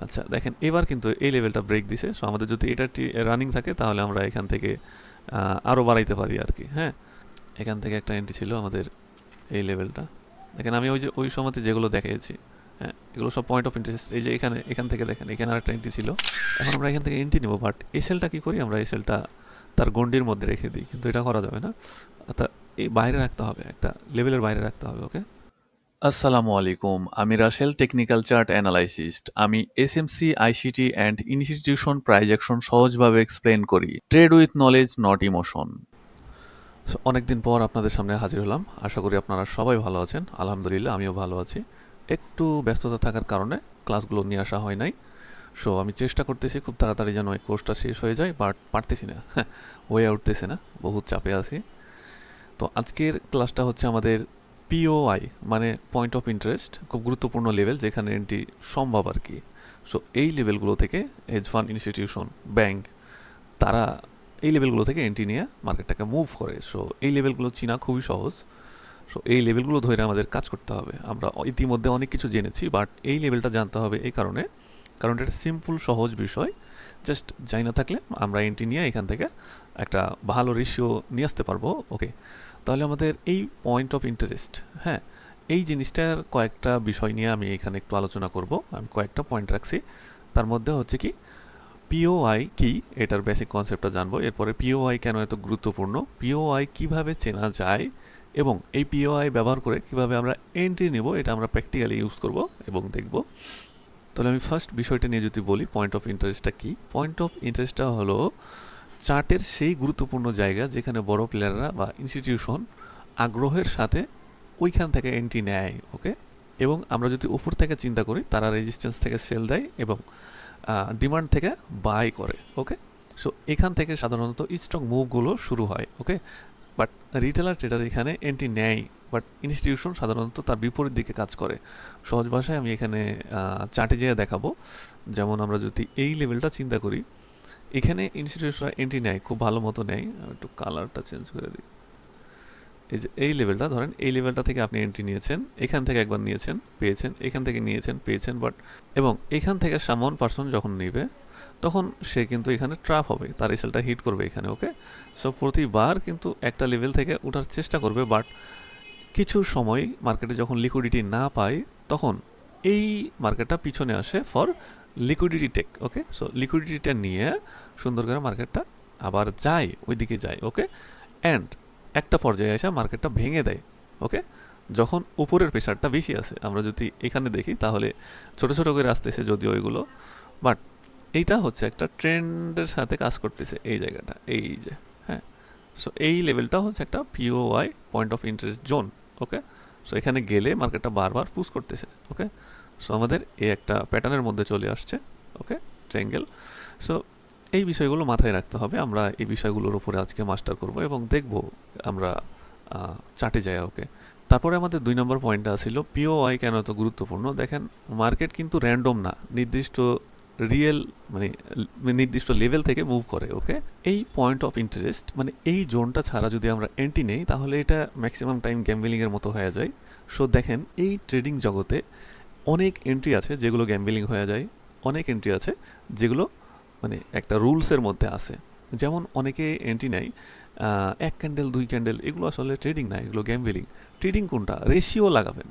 আচ্ছা দেখেন এবার কিন্তু এই লেভেলটা ব্রেক দিছে। সো আমাদের যদি এটা রানিং থাকে তাহলে আমরা এখান থেকে আরও বাড়াইতে পারি আর কি। হ্যাঁ, এখান থেকে একটা এন্ট্রি ছিল আমাদের এই লেভেলটা। দেখেন আমি ওই যে ওই সময়তে যেগুলো দেখিয়েছি, হ্যাঁ এগুলো সব পয়েন্ট অফ ইন্টারেস্ট। এই যে এখান থেকে দেখেন এখানে আরেকটা এন্ট্রি ছিল। এখন আমরা এখান থেকে এন্ট্রি নেব, বাট এই সেলটা কী করি, আমরা এই সেলটা তার গণ্ডির মধ্যে রেখে দিই, কিন্তু এটা করা যাবে না। অর্থাৎ এই বাইরে রাখতে হবে, একটা লেভেলের বাইরে রাখতে হবে। ওকে, আসসালামু আলাইকুম, আমি রাসেল, টেকনিক্যাল চার্ট অ্যানালাইসিস্ট। আমি এসএমসি, আইসিটি অ্যান্ড ইনস্টিটিউশন প্রাইজেকশন সহজভাবে এক্সপ্লেন করি। Trade with knowledge, not emotion. অনেকদিন পর আপনাদের সামনে হাজির হলাম। আশা করি আপনারা সবাই ভালো আছেন। আলহামদুলিল্লাহ আমিও ভালো আছি। একটু ব্যস্ততা থাকার কারণে ক্লাসগুলো নিয়ে আসা হয় নাই। সো আমি চেষ্টা করতেছি খুব তাড়াতাড়ি যেন এই কোর্সটা শেষ হয়ে যায়, বাট পারতেছি না, হয়ে উঠতেছে না, বহুত চাপে আছি। তো আজকের ক্লাসটা হচ্ছে আমাদের পিওআই মানে পয়েন্ট অফ ইন্টারেস্ট, খুব গুরুত্বপূর্ণ লেভেল যেখানে এন্ট্রি সম্ভব আর কি। সো এই লেভেলগুলো থেকে হেজ ফান্ড ইনস্টিটিউশন, ব্যাংক, তারা এই লেভেলগুলো থেকে এন্ট্রি নিয়ে মার্কেটটাকে মুভ করে। সো এই লেভেলগুলো চিনা খুবই সহজ। সো এই লেভেলগুলো ধরে আমাদের কাজ করতে হবে। আমরা ইতিমধ্যে অনেক কিছু জেনেছি, বাট এই লেভেলটা জানতে হবে এই কারণে, কারণ এটা সিম্পল সহজ বিষয়। জাস্ট যাই না থাকলে আমরা এন্ট্রি নিয়ে এখান থেকে একটা ভালো রেশিও নিয়ে আসতে পারবো। ওকে, তাহলে আমাদের এই পয়েন্ট অফ ইন্টারেস্ট, হ্যাঁ এই জিনিসটার কয়েকটা বিষয় নিয়ে আমি এখানে একটু আলোচনা করব। আমি কয়েকটা পয়েন্ট রাখছি, তার মধ্যে হচ্ছে কি পিওআই কি, এটার বেসিক কনসেপ্টটা জানবো। এরপরে পিওআই কেন এত গুরুত্বপূর্ণ, পিওআই কিভাবে চেনা যায়, এবং এই পিওআই ব্যবহার করে কিভাবে আমরা এন্ট্রি নেব, এটা আমরা প্র্যাকটিক্যালি ইউজ করব এবং দেখব। তাহলে আমি ফার্স্ট বিষয়টা নিয়ে যদি বলি, পয়েন্ট অফ ইন্টারেস্টটা কি। পয়েন্ট অফ ইন্টারেস্টটা হলো চার্টের সেই গুরুত্বপূর্ণ জায়গা যেখানে বড় প্লেয়াররা বা ইনস্টিটিউশন আগ্রহের সাথে ওইখান থেকে এন্ট্রি নেয়। ওকে, এবং আমরা যদি উপর থেকে চিন্তা করি, তারা রেজিস্ট্যান্স থেকে সেল দেয় এবং ডিমান্ড থেকে বাই করে। ওকে, সো এখান থেকে সাধারণত স্ট্রং মুভগুলো শুরু হয়। ওকে, বাট রিটেলার ট্রেডার এখানে এন্ট্রি নেয়, বাট ইনস্টিটিউশন সাধারণত তার বিপরীত দিকে কাজ করে। সহজ ভাষায় আমি এখানে চার্টে যেয়ে দেখাবো। যেমন আমরা যদি এই লেভেলটা চিন্তা করি, এখানে ইনস্টিটিউশনরা এন্ট্রি নেয়, খুব ভালো মতো নেয়। আমি একটু কালারটা চেঞ্জ করে দিই। এই যে এই লেভেলটা ধরেন, এই লেভেলটা থেকে আপনি এন্ট্রি নিয়েছেন, এখান থেকে একবার নিয়েছেন পেয়েছেন, এখান থেকে নিয়েছেন পেয়েছেন, বাট এবং এখান থেকে সামন পার্সন যখন নেবে তখন সে কিন্তু এখানে ট্র্যাপ হবে, তার রেজাল্টটা হিট করবে এখানে। ওকে, সো প্রতিবার কিন্তু একটা লেভেল থেকে ওঠার চেষ্টা করবে, বাট কিছু সময় মার্কেটে যখন লিকুইডিটি না পায় তখন এই মার্কেটটা পিছনে আসে for liquidity take. Okay, so লিকুইডিটিটা নিয়ে সুন্দর করে মার্কেটটা আবার যায়, ওইদিকে যায়। ওকে, অ্যান্ড একটা পর্যায়ে এসে মার্কেটটা ভেঙে দেয়। ওকে, যখন উপরের প্রেশারটা বেশি আসে, আমরা যদি এখানে দেখি তাহলে ছোট ছোট করে আসতেছে যদিও এগুলো, বাট এইটা হচ্ছে একটা ট্রেন্ডের সাথে কাজ করতেছে এই জায়গাটা, এই যে, হ্যাঁ। সো এই লেভেলটা হচ্ছে একটা POI point of interest zone. Okay, so এখানে গেলে মার্কেটটা বারবার পুশ করতেছে। ওকে, সো আমাদের এই একটা প্যাটার্নের মধ্যে চলে আসছে। ওকে, ট্রায়াঙ্গেল। সো এই বিষয়গুলো মাথায় রাখতে হবে। আমরা এই বিষয়গুলোর উপরে আজকে মাস্টার করব এবং দেখব আমরা চার্টে যাই। ওকে, তারপরে আমাদের 2 নম্বর পয়েন্টটা ছিল পিওআই কেন এত গুরুত্বপূর্ণ। দেখেন মার্কেট কিন্তু র্যান্ডম না, নির্দিষ্ট রিয়েল মানে নির্দিষ্ট লেভেল থেকে মুভ করে। ওকে, এই পয়েন্ট অফ ইন্টারেস্ট মানে এই জোনটা ছাড়া যদি আমরা এন্ট্রি নেই তাহলে এটা ম্যাক্সিমাম টাইম গ্যাম্বলিংয়ের মতো হয়ে যায়। সো দেখেন এই ট্রেডিং জগতে অনেক এন্ট্রি আছে যেগুলো গ্যাম্বলিং হয়ে যায়, অনেক এন্ট্রি আছে যেগুলো মানে একটা রুলসের মধ্যে আছে। যেমন অনেকে এন্ট্রি নেয় 1 ক্যান্ডেল 2 ক্যান্ডেল, এগুলো আসলে ট্রেডিং না, এগুলো গ্যাম্বলিং। ট্রেডিং কোনটা, রেশিও লাগাবেন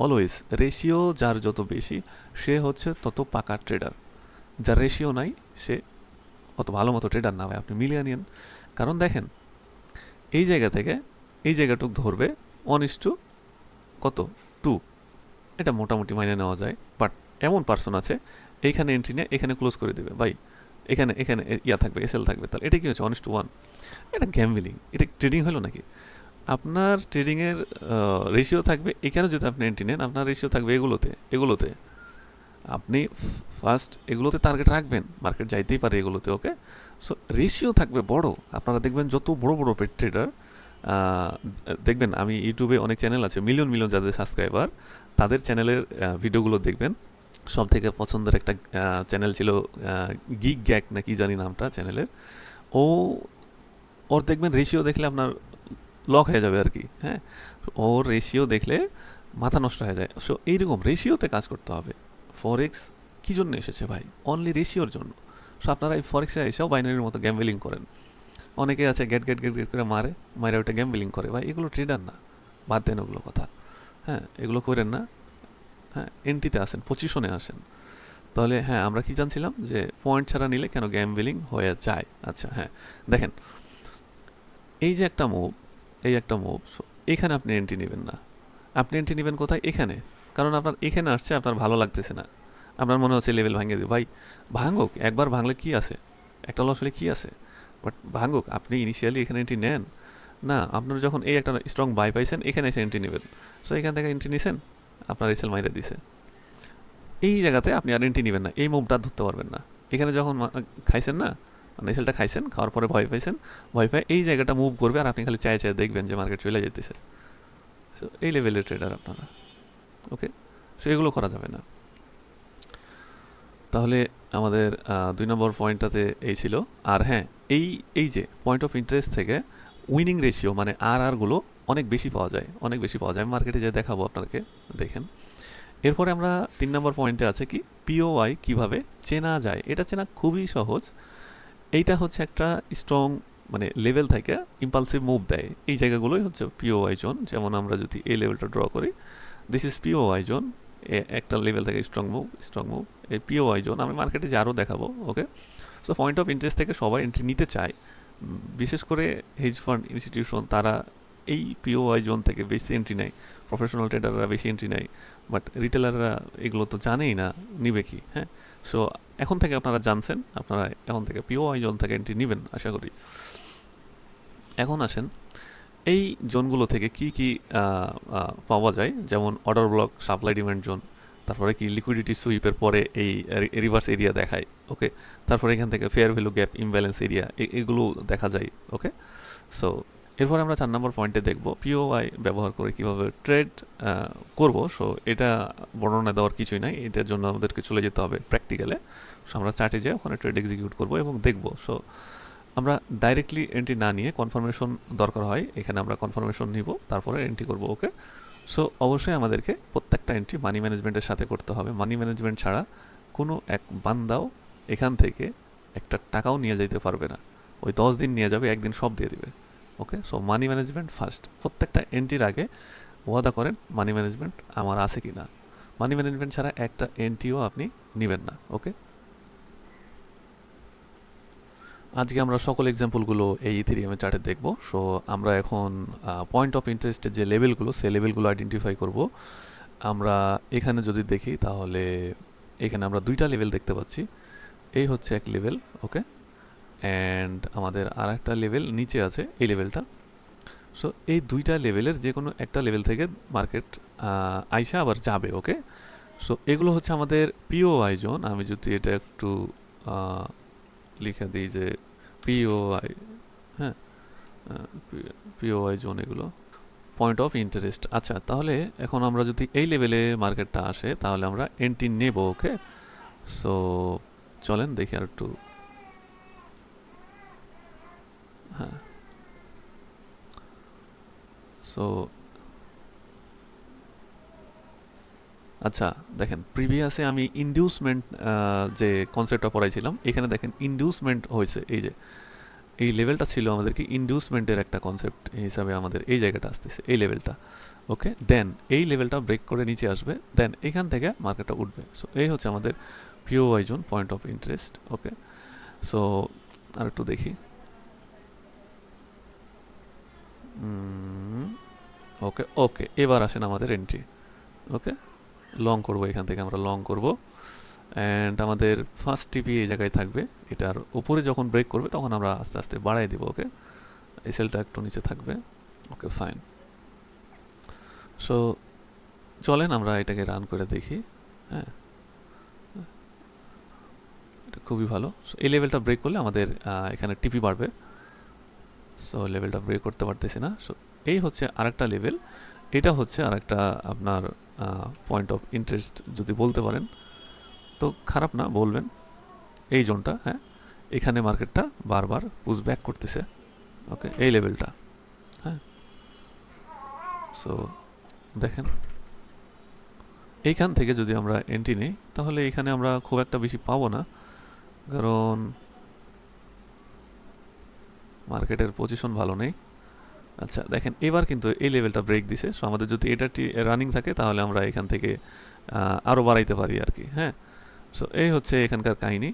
অলওয়েজ। রেশিও যার যত বেশি সে হচ্ছে তত পাকা ট্রেডার, যার রেশিও নাই সে অত ভালো মতো ট্রেডার না হয়। আপনি মিলিয়ে নিন, কারণ দেখেন এই জায়গা থেকে এই জায়গাটুক ধরবে 1:, কত 2, এটা মোটামুটি মাইনে নেওয়া যায়। বাট এমন পার্সন আছে এইখানে এন্ট্রি নিয়ে এখানে ক্লোজ করে দেবে, ভাই এখানে এখানে ইয়া থাকবে, এসএল থাকবে, তাহলে এটা কি হচ্ছে 1:1? এটা গ্যাম্বলিং, এটা ট্রেডিং হলো নাকি? আপনার ট্রেডিংয়ের রেশিও থাকবে এখানে, যদি আপনি এন্ট্রি নেন আপনার রেশিও থাকবে এগুলোতে এগুলোতে। আপনি ফার্স্ট এগুলোতে টার্গেট রাখবেন, মার্কেট যাইতেই পারে এগুলোতে। ওকে, সো রেশিও থাকবে বড়। আপনারা দেখবেন যত বড় বড় ট্রেডার দেখবেন, আমি ইউটিউবে অনেক চ্যানেল আছে, মিলিয়ন মিলিয়ন যাদের সাবস্ক্রাইবার, তাদের চ্যানেলের ভিডিওগুলো দেখবেন। সব থেকে পছন্দের একটা চ্যানেল ছিল গিগ গ্যাক না কি জানি নামটা চ্যানেলের। ও ওর দেখবেন রেশিও দেখলে আপনার লক হয়ে যাবে আর কি। হ্যাঁ, ওর রেশিও দেখলে মাথা নষ্ট হয়ে যায়। সো এইরকম রেশিওতে কাজ করতে হবে। ফরেক্স কী জন্য এসেছে ভাই? অনলি রেশিওর জন্য। সো আপনারা এই ফরেক্সে এসেও বাইনারির মতো গ্যাম্বলিং করেন। অনেকে আছে গেট গেট গেট গেট করে মারে ওটা গ্যাম্বলিং করে। ভাই এগুলো ট্রেডার না, বাদ দেন ওগুলো কথা। হ্যাঁ, এগুলো করেন না। হ্যাঁ, এন্ট্রিতে আসেন, পজিশনে আসেন। তাহলে হ্যাঁ, আমরা কি জানছিলাম যে পয়েন্ট ছাড়া নিলে কেন গ্যাম্বলিং হয়ে যায়। আচ্ছা হ্যাঁ, দেখেন এই যে একটা মুভ, এই একটা মুভ, সো এখানে আপনি এন্ট্রি নেবেন না। আপনি এন্ট্রি নেবেন কোথায়? এখানে। কারণ আপনার এখানে আসছে, আপনার ভালো লাগতেছে না, আপনার মনে হচ্ছে লেভেল ভাঙিয়ে দেবে। ভাই ভাঙুক, একবার ভাঙলে কি আছে, একটা লস হলে কি আছে, বাট ভাঙুক। আপনি ইনিশিয়ালি এখানে এন্ট্রি নেন না। আপনার যখন এই একটা স্ট্রং বাই পাইছেন, এখানে এসে এন্ট্রি নেবেন। সো এখান থেকে এন্ট্রি নিছেন, আপনার এসএল মাইরে দিছে। এই জায়গাতে আপনি আর এন্ট্রি নেবেন না, এই মুভটা ধরতে পারবেন না। এখানে যখন খাইছেন না, মানে এসএলটা খাইছেন, খাওয়ার পরে ভয় পাইছেন, ভয় পায় এই জায়গাটা মুভ করবে, আর আপনি খালি চায়ে চায়ে দেখবেন যে মার্কেট চলে যেতেছে। সো এই লেভেলের ট্রেডার আপনারা। ওকে, সো এগুলো করা যাবে না। তাহলে আমাদের 2 নম্বর পয়েন্টটাতে এই ছিল। আর হ্যাঁ, এই যে পয়েন্ট অফ ইন্টারেস্ট থেকে উইনিং রেশিও মানে গুলো অনেক বেশি পাওয়া যায়, অনেক বেশি পাওয়া যায়। মার্কেটে যে দেখাবো আপনাকে, দেখেন। এরপরে আমরা 3 নম্বর পয়েন্টে আছে কি, পিওআই কিভাবে চেনা যায়। এটা চেনা খুবই সহজ। এইটা হচ্ছে একটা স্ট্রং মানে লেভেল থেকে ইম্পালসিভ মুভ দেয়, এই জায়গাগুলোই হচ্ছে পিওআই জোন। যেমন আমরা যদি এই লেভেলটা ড্র করি, দিস ইজ পিওআই জোন। একটা লেভেল থেকে স্ট্রং মুভ, এই পিওআই জোন। আমি মার্কেটে যে আরও দেখাবো। ওকে, সো পয়েন্ট অফ ইন্টারেস্ট থেকে সবাই এন্ট্রি নিতে চায়, বিশেষ করে হেজ ফান্ড ইনস্টিটিউশন, তারা এই পিওআই জোন থেকে বেশি এন্ট্রি নেয়। প্রফেশনাল ট্রেডাররা বেশি এন্ট্রি নেয়, বাট রিটেলাররা এগুলো তো জানেই না নিবে কি। হ্যাঁ, সো এখন থেকে আপনারা জানছেন, আপনারা এখন থেকে পিওআই জোন থেকে এন্ট্রি নেবেন আশা করি। এখন আসেন এই জোনগুলো থেকে কি কি পাওয়া যায়, যেমন order block, supply demand zone, তারপরে কি লিকুইডিটি সুইপের পরে এই রিভার্স এরিয়া দেখায়। ওকে, তারপরে এখান থেকে fair value gap, imbalance area, এগুলো দেখা যায়। ওকে, সো এরপর আমরা 4 নম্বর পয়েন্টে দেখব পিওআই ব্যবহার করে কিভাবে ট্রেড করব। সো এটা বর্ণনা দেওয়ার কিছুই নাই, এটার জন্য আমাদেরকে চলে যেতে হবে প্র্যাকটিক্যালে। সো আমরা চার্টে যেয়ে ওখানে ট্রেড এক্সিকিউট করব এবং দেখব। সো আমরা ডাইরেক্টলি এন্ট্রি না নিয়ে কনফার্মেশন দরকার হয়, এখানে আমরা কনফার্মেশন নিব, তারপরে এন্ট্রি করব। ওকে, সো অবশ্যই আমাদেরকে প্রত্যেকটা এন্ট্রি মানি ম্যানেজমেন্টের সাথে করতে হবে। মানি ম্যানেজমেন্ট ছাড়া কোনো এক বান্দাও এখান থেকে একটা টাকাও নিয়ে যেতে পারবে না। ওই 10 দিন নিয়ে যাবে, একদিন সব দিয়ে দিবে। ওকে, সো মানি ম্যানেজমেন্ট ফার্স্ট। প্রত্যেকটা এন্ট্রির আগে ওয়াদা করেন মানি ম্যানেজমেন্ট আমার আছে কি না। মানি ম্যানেজমেন্ট ছাড়া একটা এন্ট্রিও আপনি নেবেন না। ওকে, আজকে আমরা সকল এক্সাম্পলগুলো এই ইথেরিয়ামের চার্টে দেখব। সো আমরা এখন পয়েন্ট অফ ইন্টারেস্টের যে লেভেলগুলো, সেই লেভেলগুলো আইডেন্টিফাই করব। আমরা এখানে যদি দেখি, তাহলে এখানে আমরা 2টা লেভেল দেখতে পাচ্ছি। এই হচ্ছে এক লেভেল। ওকে, অ্যান্ড আমাদের আর একটা লেভেল নিচে আছে, এই লেভেলটা। সো এই 2টা লেভেলের যে কোনো একটা লেভেল থেকে মার্কেট আইসা আবার যাবে। ওকে, সো এগুলো হচ্ছে আমাদের পিওআই জোন। আমি যদি এটা একটু লিখে দিই যে পিওআই, হ্যাঁ, পিওআই জোন, এগুলো পয়েন্ট অফ ইন্টারেস্ট। আচ্ছা, তাহলে এখন আমরা যদি এই লেভেলে মার্কেটটা আসে, তাহলে আমরা এন্ট্রি নেব। ওকে, সো চলেন দেখি আর একটু। হ্যাঁ, সো আচ্ছা দেখেন, প্রিভিয়াসে আমি ইনডিউসমেন্ট যে কনসেপ্টটা পড়াইছিলাম, এখানে দেখেন ইনডিউসমেন্ট হয়েছে। এই যে এই লেভেলটা ছিল আমাদেরকে ইনডিউসমেন্টের একটা কনসেপ্ট হিসাবে আমাদের এই জায়গাটা আসতেছে, এই লেভেলটা। ওকে, দেন এই লেভেলটা ব্রেক করে নিচে আসবে, দেন এখান থেকে মার্কেটটা উঠবে। সো এই হচ্ছে আমাদের POI zone, point of interest. Okay, so আর একটু দেখি। ওকে ওকে, এবার আসেন আমাদের এন্ট্রি। ওকে, লং করব, এখান থেকে আমরা লং করব। অ্যান্ড আমাদের ফার্স্ট টিপি এই জায়গায় থাকবে। এটার উপরে যখন ব্রেক করবে তখন আমরা আস্তে আস্তে বাড়াই দিব। ওকে, এসএলটা একটু নিচে থাকবে। ওকে, ফাইন। সো চলেন আমরা এটাকে রান করে দেখি। হ্যাঁ, এটা খুবই ভালো। এই লেভেলটা ব্রেক করলে আমাদের এখানে টিপি বাড়বে। সো লেভেলটা ব্রেক করতে পারতেছি না। সো এই হচ্ছে আরেকটা লেভেল, এটা হচ্ছে আরেকটা আপনার পয়েন্ট অফ ইন্টারেস্ট যদি বলতে পারেন, তো খারাপ না বলবেন। এই জোনটা, হ্যাঁ, এখানে মার্কেটটা বারবার পুশ ব্যাক করতেছে। ওকে, এই লেভেলটা। হ্যাঁ, সো দেখেন এইখান থেকে যদি আমরা এন্ট্রি নিই তাহলে এখানে আমরা খুব একটা বেশি পাবো না, কারণ মার্কেটের পজিশন ভালো নেই। আচ্ছা দেখেন এবার কিন্তু এই লেভেলটা ব্রেক দিছে, সো আমাদের যদি এটা রানিং থাকে তাহলে আমরা এখান থেকে আরও বাড়াইতে পারি আর কি। হ্যাঁ, সো এই হচ্ছে এখানকার কাহিনী।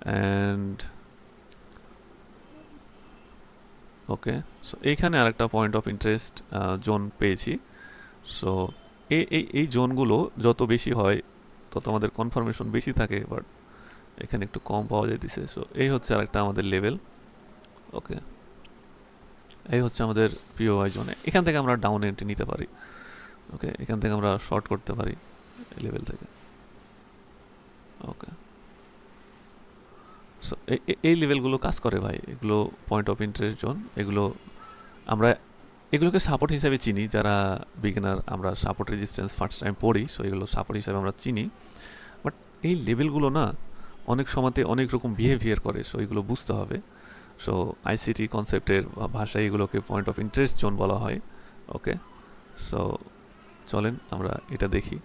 অ্যান্ড ওকে, সো এইখানে আরেকটা পয়েন্ট অফ ইন্টারেস্ট জোন পেয়েছি। সো এই জোনগুলো যত বেশি হয় তত আমাদের কনফার্মেশন বেশি থাকে, বাট এখানে একটু কম পাওয়া যাইতেছে। সো এই হচ্ছে আরেকটা আমাদের লেভেল। ওকে, এই হচ্ছে আমাদের পিওআই জোনে। এখান থেকে আমরা ডাউন এন্ট্রি নিতে পারি। ওকে, এখান থেকে আমরা শর্ট করতে পারি এই লেভেল থেকে। ওকে, সো এই লেভেলগুলো কাজ করে ভাই, এগুলো পয়েন্ট অফ ইন্টারেস্ট জোন। এগুলো আমরা এগুলোকে সাপোর্ট হিসেবে চিনি, যারা বিগিনার আমরা সাপোর্ট রেজিস্ট্যান্স ফার্স্ট টাইম পড়ি, সো এগুলো সাপোর্ট হিসেবে আমরা চিনি। বাট এই লেভেলগুলো না অনেক সময়তে অনেক রকম বিহেভিয়ার করে, সো এগুলো বুঝতে হবে। সো আইসিটি কনসেপ্টের ভাষায় এগুলোকে পয়েন্ট অফ ইন্টারেস্ট জোন বলা হয়। ওকে, সো চলেন আমরা এটা দেখি।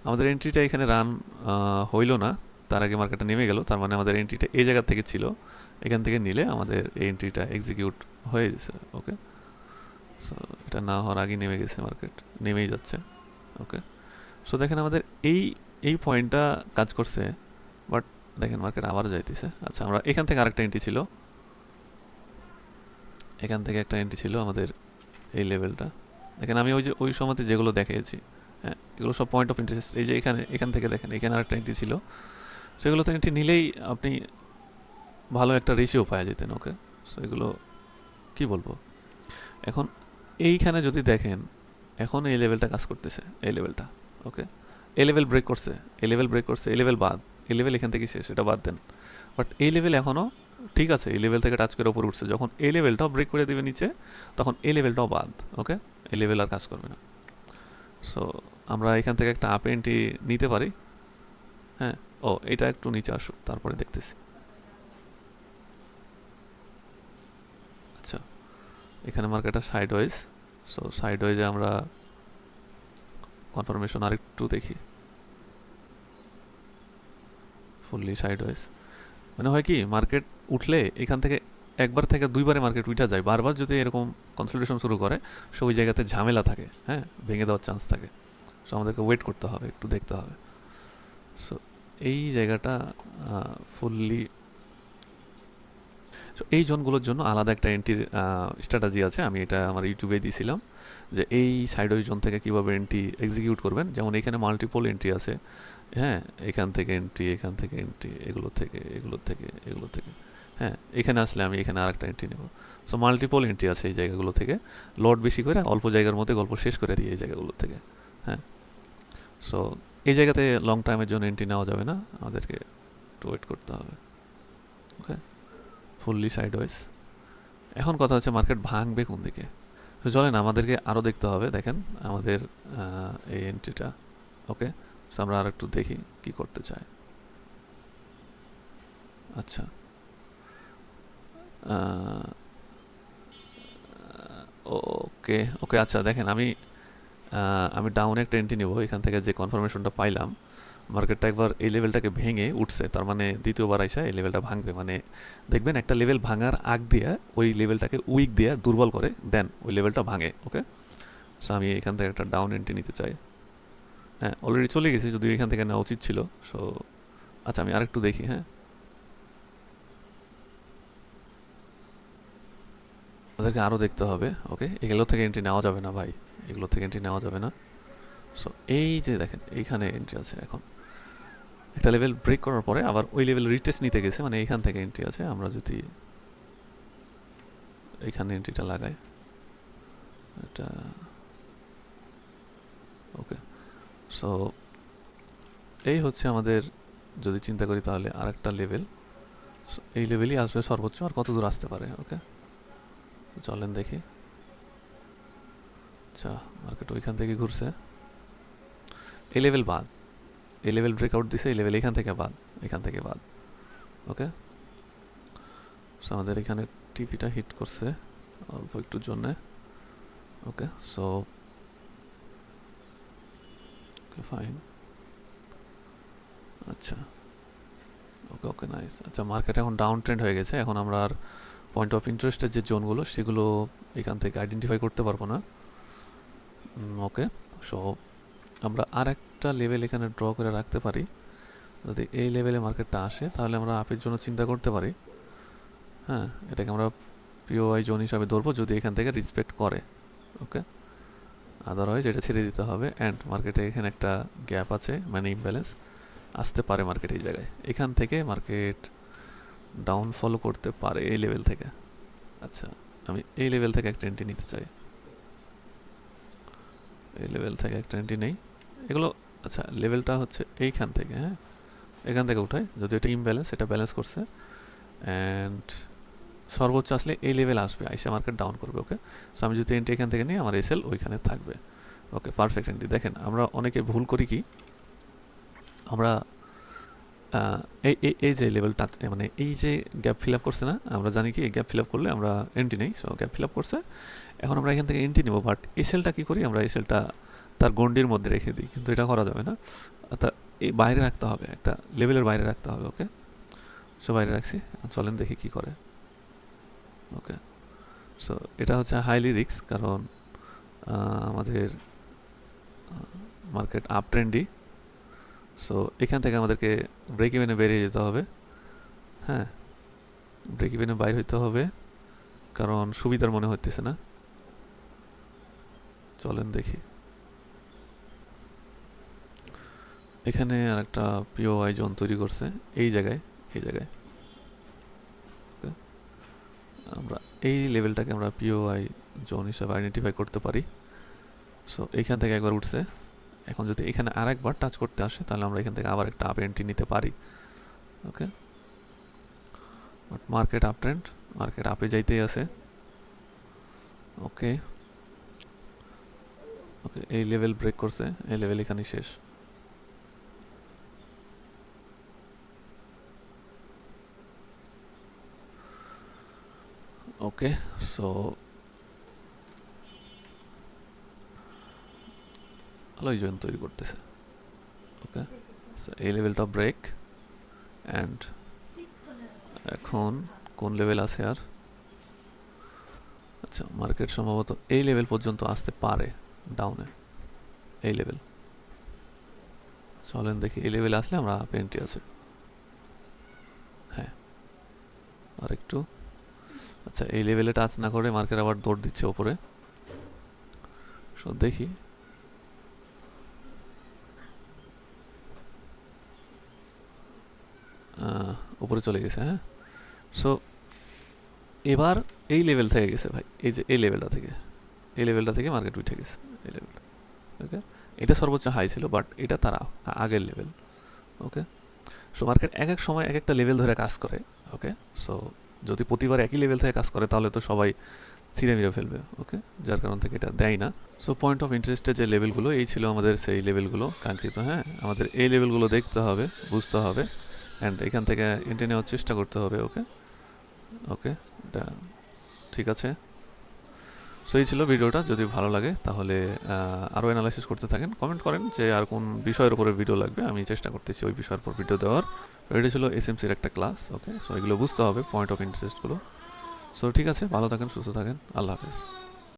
আমাদের এন্ট্রিটা এখানে রান হইল না, তার আগে মার্কেটটা নেমে গেল, তার মানে আমাদের এন্ট্রিটা এই জায়গা থেকে ছিল, এখান থেকে নিলে আমাদের এই এন্ট্রিটা এক্সিকিউট হয়ে গেছে। ওকে, সো এটা না হওয়ার আগে নেমে গেছে, মার্কেট নেমেই যাচ্ছে। ওকে, সো দেখেন আমাদের এই এই পয়েন্টটা কাজ করছে, বাট দেখেন মার্কেট আবার যাইতেছে। আচ্ছা, আমরা এখান থেকে আরেকটা এন্ট্রি ছিল, এখান থেকে একটা এন্ট্রি ছিল আমাদের এই লেভেলটা। দেখেন আমি ওই সময়তে যেগুলো দেখিয়েছি, হ্যাঁ এগুলো সব পয়েন্ট অফ ইন্টারেস্ট। এই যে এখান থেকে দেখেন এখানে আরেকটা এন্ট্রি ছিল, সেগুলো তো এন্ট্রি নিলেই আপনি ভালো একটা রেশিও পাওয়া যেতেন। ওকে, সো এগুলো কি বলবো। এখন এইখানে যদি দেখেন এখন এই লেভেলটা কাজ করতেছে, এই লেভেলটা। ওকে, এই লেভেল ব্রেক করছে, এই লেভেল ব্রেক করছে, এই লেভেল বাদ, এই লেভেল এখান থেকে শেষ, এটা বাদ দেন। বাট এই লেভেল এখনও ঠিক আছে, এই লেভেল থেকে টাচ করে উপরে উঠছে। যখন এই লেভেলটাও ব্রেক করে দেবে নিচে, তখন এই লেভেলটাও বাদ। ওকে, এই লেভেল আর কাজ করবে না। সো আমরা এখান থেকে একটা আপ এন্ট্রি নিতে পারি। হ্যাঁ, ও এটা একটু নিচে আসুক তারপরে দেখতেছি। আচ্ছা, এখানে মার্কেটটা সাইড ওয়াইজ, সো সাইড ওয়াইজে আমরা কনফার্মেশন আরেকটু দেখি। ফুললি সাইড ওয়াইজ মানে হয় কি, মার্কেট উঠলে এখান থেকে একবার থেকে দুইবারে মার্কেট উঠা যায়। বারবার যদি এরকম কনসলিডেশন শুরু করে, সো ওই জায়গাতে ঝামেলা থাকে, হ্যাঁ ভেঙে দেওয়ার চান্স থাকে। সো আমাদেরকে ওয়েট করতে হবে, একটু দেখতে হবে। সো এই জায়গাটা ফুললি, সো এই জোনগুলোর জন্য আলাদা একটা এন্ট্রির স্ট্র্যাটাজি আছে, আমি এটা আমার ইউটিউবে দিয়েছিলাম যে এই সাইড ওয়াইজ জোন থেকে কীভাবে এন্ট্রি এক্সিকিউট করবেন। যেমন এখানে মাল্টিপল এন্ট্রি আছে, হ্যাঁ এখান থেকে এন্ট্রি, এখান থেকে এন্ট্রি, এগুলো থেকে, এগুলো থেকে, এগুলো থেকে। হ্যাঁ, এখানে আসলে আমি এখানে আরেকটা এন্ট্রি নেব। সো মাল্টিপল এন্ট্রি আছে এই জায়গাগুলো থেকে, লট বেশি করে অল্প জায়গার মধ্যে গল্প শেষ করে দিই এই জায়গাগুলো থেকে। হ্যাঁ, সো এই জায়গাতে লং টাইমের জন্য এন্ট্রি নেওয়া যাবে না, আমাদেরকে একটু ওয়েট করতে হবে। ওকে, ফুললি সাইড ওয়াইজ। এখন কথা হচ্ছে মার্কেট ভাঙবে কোন দিকে। তো চলেন আমাদেরকে আরও দেখতে হবে। দেখেন আমাদের এই এন্ট্রিটা। ওকে, সো আমরা আর একটু দেখি কি করতে চায়। আচ্ছা, ওকে ওকে, আচ্ছা দেখেন আমি ডাউনে একটা এন্ট্রি নেব। এখান থেকে যে কনফার্মেশনটা পাইলাম, মার্কেটটা একবার এই লেভেলটাকে ভেঙে উঠছে, তার মানে দ্বিতীয়বার আইসা এই লেভেলটা ভাঙবে। মানে দেখবেন একটা লেভেল ভাঙার আগ দিয়ে ওই লেভেলটাকে উইক দিয়ে দুর্বল করে দেন ওই লেভেলটা ভাঙে। ওকে, সো আমি এখান থেকে একটা ডাউন এন্ট্রি নিতে চাই। হ্যাঁ, অলরেডি চলে গেছি, যদিও এখান থেকে নেওয়া উচিত ছিল। সো আচ্ছা আমি আরেকটু দেখি। হ্যাঁ, ওদেরকে আরও দেখতে হবে। ওকে, এগুলো থেকে এন্ট্রি নেওয়া যাবে না ভাই, এগুলো থেকে এন্ট্রি নেওয়া যাবে না। সো এই যে দেখেন এইখানে এন্ট্রি আছে, এখন একটা লেভেল ব্রেক করার পরে আবার ওই লেভেল রিটেস্ট নিতে গেছে, মানে এইখান থেকে এন্ট্রি আছে। আমরা যদি এইখানে এন্ট্রিটা লাগাই, এটা ওকে, সো এই হচ্ছে আমাদের, যদি চিন্তা করি তাহলে আরেকটা লেভেল, এই লেভেলই আসবে সর্বোচ্চ। আর কত দূর আসতে পারে। ওকে, চলেন দেখি। আচ্ছা, মার্কেট ওইখান থেকে ঘুরছে, এই লেভেল বাদ, এই লেভেল ব্রেকআউট দিছে, এই লেভেল এখান থেকে বাদ, এখান থেকে বাদ। ওকে, সো আমাদের এখানে টিপিটা হিট করছে অল্প একটুর জন্যে। ওকে, সো ওকে ফাইন, আচ্ছা ওকে ওকে নাইস। আচ্ছা মার্কেট এখন ডাউন ট্রেন্ড হয়ে গেছে, এখন আমরা আর পয়েন্ট অফ ইন্টারেস্টের যে জোনগুলো সেগুলো এখান থেকে আইডেন্টিফাই করতে পারবো না। ওকে, সো আমরা আর একটা লেভেল এখানে ড্র করে রাখতে পারি। যদি এই লেভেলে মার্কেটটা আসে তাহলে আমরা আপের জন্য চিন্তা করতে পারি। হ্যাঁ, এটাকে আমরা পিওআই জোন হিসাবে ধরবো যদি এখান থেকে রেসপেক্ট করে। ওকে, আদারওয়াইজ এটা ছেড়ে দিতে হবে। অ্যান্ড মার্কেটে এখানে একটা গ্যাপ আছে, মানে ইমব্যালেন্স আসতে পারে মার্কেট এই জায়গায়, এখান থেকে মার্কেট ডাউনফল করতে পারে এই লেভেল থেকে। আচ্ছা আমি এই লেভেল থেকে একটা এন্ট্রি নিতে চাই, এই লেভেল থেকে একটা এন্ট্রি নেই এগুলো। আচ্ছা লেভেলটা হচ্ছে এইখান থেকে, হ্যাঁ এখান থেকে উঠাই, যদি এটা ইমব্যালেন্স এটা ব্যালেন্স করছে অ্যান্ড সর্বোচ্চ আসলে এই লেভেল আসবে, আইসা মার্কেট ডাউন করবে। ওকে, সো আমি যদি এন্ট্রি এখান থেকে নিই আমার এসএল ওইখানে থাকবে। Okay perfect entry. দেখেন আমরা অনেকে ভুল করি কি, আমরা এই যে লেভেলটা মানে এই যে গ্যাপ ফিল আপ করছে না, আমরা জানি কি এই গ্যাপ ফিল আপ করলে আমরা এন্ট্রি নেই। সো গ্যাপ ফিল আপ করছে, এখন আমরা এখান থেকে এন্ট্রি নেবো, বাট এসএলটা কী করি আমরা, এসএলটা তার গন্ডির মধ্যে রেখে দিই, কিন্তু এটা করা যাবে না। অর্থাৎ এই বাইরে রাখতে হবে, একটা লেভেলের বাইরে রাখতে হবে। ওকে, সো বাইরে রাখছি, চলেন দেখি কি করে। ওকে, সো এটা হচ্ছে হাইলি রিস্ক, কারণ আমাদের মার্কেট আপ ট্রেন্ডই। সো এখান থেকে আমাদেরকে ব্রেক ইভেনে বেরিয়ে যেতে হবে। হ্যাঁ, ব্রেক ইভেনে বাইর হইতে হবে, কারণ সুবিধার মনে হইতেছে না। চলেন দেখি, এখানে আর একটা পিওআই জোন তৈরি করছে এই জায়গায়, এই জায়গায় আমরা এই লেভেলটাকে আমরা পিওআই জোন হিসাবে আইডেন্টিফাই করতে পারি। সো এইখান থেকে একবার উঠছে, এখন যদি এখানে আর একবার টাচ করতে আসে তাহলে আমরা এখান থেকে আবার একটা আপ এন্ট্রি নিতে পারি। Okay, but market up trend, market আপে যাইতেই আছে। ওকে ওকে, এই লেভেল ব্রেক করছে, এই লেভেল এখানেই শেষ। ওকে, সো ভালোই জয়েন তৈরি করতেছে। ওকে, সো এই লেভেলটা ব্রেক, অ্যান্ড এখন কোন লেভেল আছে আর, আচ্ছা মার্কেট সম্ভবত এই লেভেল পর্যন্ত আসতে পারে ডাউনে, এই লেভেল। চলেন দেখি এই লেভেলে আসলে আমরা আপ এন্ট্রি আছে। হ্যাঁ আর একটু, আচ্ছা এই লেভেলে টাচ না করে মার্কেট আবার দৌড় দিচ্ছে ওপরে। সো দেখি, উপরে চলে গেছে। হ্যাঁ, সো এবার এই লেভেল থেকে গেছে ভাই, এই যে এই লেভেলটা থেকে, এই লেভেলটা থেকে মার্কেট উঠে গেছে এই লেভেলটা। ওকে, এটা সর্বোচ্চ হাই ছিল, বাট এটা তার আগের লেভেল। ওকে, সো মার্কেট এক এক সময় এক একটা লেভেল ধরে কাজ করে। ওকে, সো যদি প্রতিবার একই লেভেল থেকে কাজ করে তাহলে তো সবাই ছিঁড়ে মিড়ে ফেলবে। ওকে, যার কারণ থেকে এটা দেয় না। সো পয়েন্ট অফ ইন্টারেস্টের যে লেভেলগুলো এই ছিল আমাদের সেই লেভেলগুলো কাঙ্ক্ষিত। হ্যাঁ, আমাদের এই লেভেলগুলো দেখতে হবে, বুঝতে হবে, অ্যান্ড এখান থেকে এন্ট্রি নেওয়ার চেষ্টা করতে হবে। ওকে ওকে, এটা ঠিক আছে। সো এই ছিল ভিডিওটা, যদি ভালো লাগে তাহলে আরও অ্যানালাইসিস করতে থাকেন, কমেন্ট করেন যে আর কোন বিষয়ের উপরে ভিডিও লাগবে, আমি চেষ্টা করতেছি ওই বিষয়ের উপর ভিডিও দেওয়ার। এটা ছিল এসএমসির একটা ক্লাস। ওকে, সো এগুলো বুঝতে হবে পয়েন্ট অফ ইন্টারেস্টগুলো। সো ঠিক আছে, ভালো থাকেন, সুস্থ থাকেন, আল্লাহ হাফেজ।